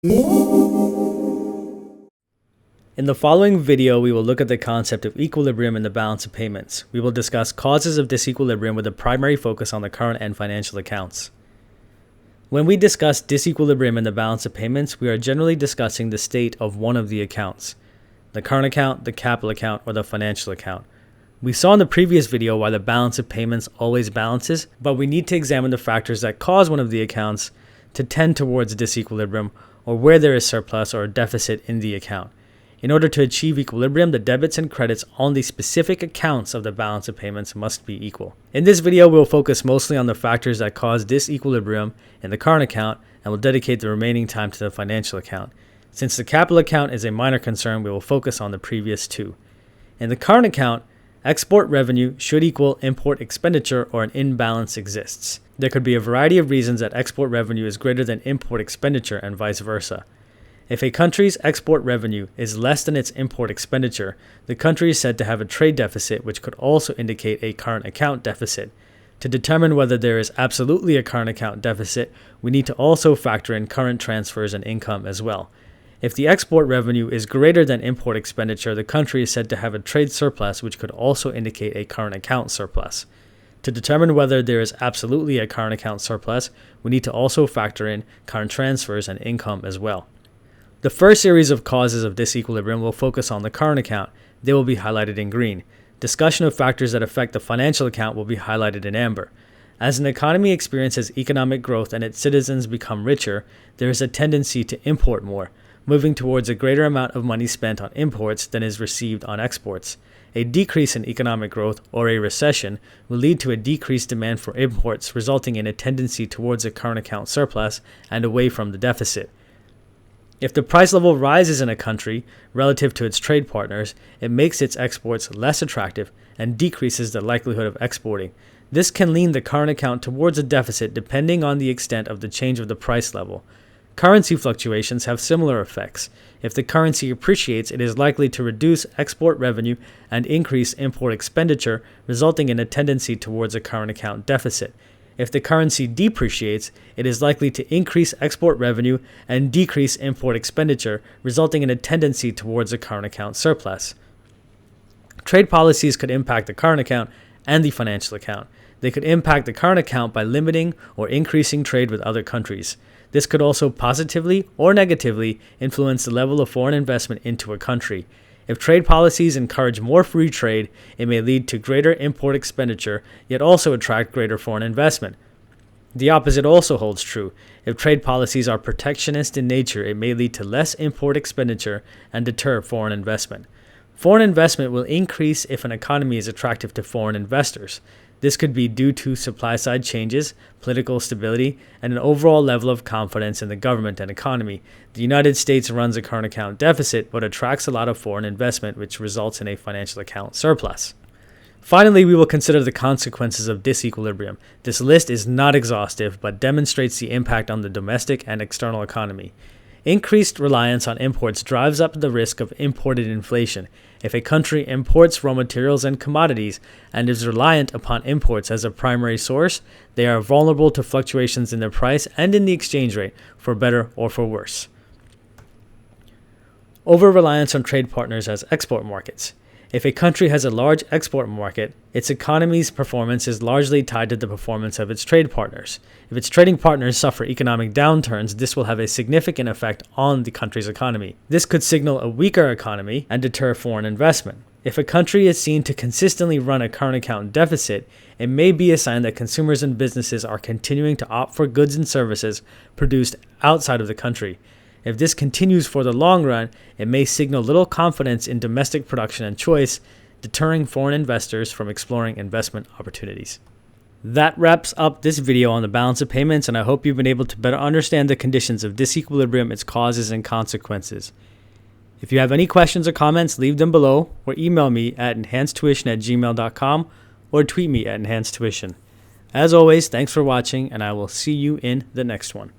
In the following video, we will look at the concept of equilibrium in the balance of payments. We will discuss causes of disequilibrium with a primary focus on the current and financial accounts. When we discuss disequilibrium in the balance of payments, we are generally discussing the state of one of the accounts: the current account, the capital account, or the financial account. We saw in the previous video why the balance of payments always balances, but we need to examine the factors that cause one of the accounts to tend towards disequilibrium, or where there is surplus or a deficit in the account. In order to achieve equilibrium, the debits and credits on the specific accounts of the balance of payments must be equal. In this video, we'll focus mostly on the factors that cause disequilibrium in the current account, and will dedicate the remaining time to the financial account. Since the capital account is a minor concern, we will focus on the previous two. In the current account, export revenue should equal import expenditure, or an imbalance exists. There could be a variety of reasons that export revenue is greater than import expenditure and vice versa. If a country's export revenue is less than its import expenditure, the country is said to have a trade deficit, which could also indicate a current account deficit. To determine whether there is absolutely a current account deficit, we need to also factor in current transfers and income as well. If the export revenue is greater than import expenditure, the country is said to have a trade surplus, which could also indicate a current account surplus. To determine whether there is absolutely a current account surplus, we need to also factor in current transfers and income as well. The first series of causes of disequilibrium will focus on the current account. They will be highlighted in green. Discussion of factors that affect the financial account will be highlighted in amber. As an economy experiences economic growth and its citizens become richer, there is a tendency to import more, moving towards a greater amount of money spent on imports than is received on exports. A decrease in economic growth, or a recession, will lead to a decreased demand for imports, resulting in a tendency towards a current account surplus and away from the deficit. If the price level rises in a country relative to its trade partners, it makes its exports less attractive and decreases the likelihood of exporting. This can lean the current account towards a deficit depending on the extent of the change of the price level. Currency fluctuations have similar effects. If the currency appreciates, it is likely to reduce export revenue and increase import expenditure, resulting in a tendency towards a current account deficit. If the currency depreciates, it is likely to increase export revenue and decrease import expenditure, resulting in a tendency towards a current account surplus. Trade policies could impact the current account and the financial account. They could impact the current account by limiting or increasing trade with other countries. This could also positively or negatively influence the level of foreign investment into a country. If trade policies encourage more free trade, it may lead to greater import expenditure, yet also attract greater foreign investment. The opposite also holds true. If trade policies are protectionist in nature, it may lead to less import expenditure and deter foreign investment. Foreign investment will increase if an economy is attractive to foreign investors. This could be due to supply-side changes, political stability, and an overall level of confidence in the government and economy. The United States runs a current account deficit, but attracts a lot of foreign investment, which results in a financial account surplus. Finally, we will consider the consequences of disequilibrium. This list is not exhaustive, but demonstrates the impact on the domestic and external economy. Increased reliance on imports drives up the risk of imported inflation. If a country imports raw materials and commodities and is reliant upon imports as a primary source, they are vulnerable to fluctuations in their price and in the exchange rate, for better or for worse. Over-reliance on trade partners as export markets. If a country has a large export market, its economy's performance is largely tied to the performance of its trade partners. If its trading partners suffer economic downturns, this will have a significant effect on the country's economy. This could signal a weaker economy and deter foreign investment. If a country is seen to consistently run a current account deficit, it may be a sign that consumers and businesses are continuing to opt for goods and services produced outside of the country. If this continues for the long run, it may signal little confidence in domestic production and choice, deterring foreign investors from exploring investment opportunities. That wraps up this video on the balance of payments, and I hope you've been able to better understand the conditions of disequilibrium, its causes and consequences. If you have any questions or comments, leave them below, or email me at EnhanceTuition@gmail.com, or tweet me at EnhanceTuition. As always, thanks for watching, and I will see you in the next one.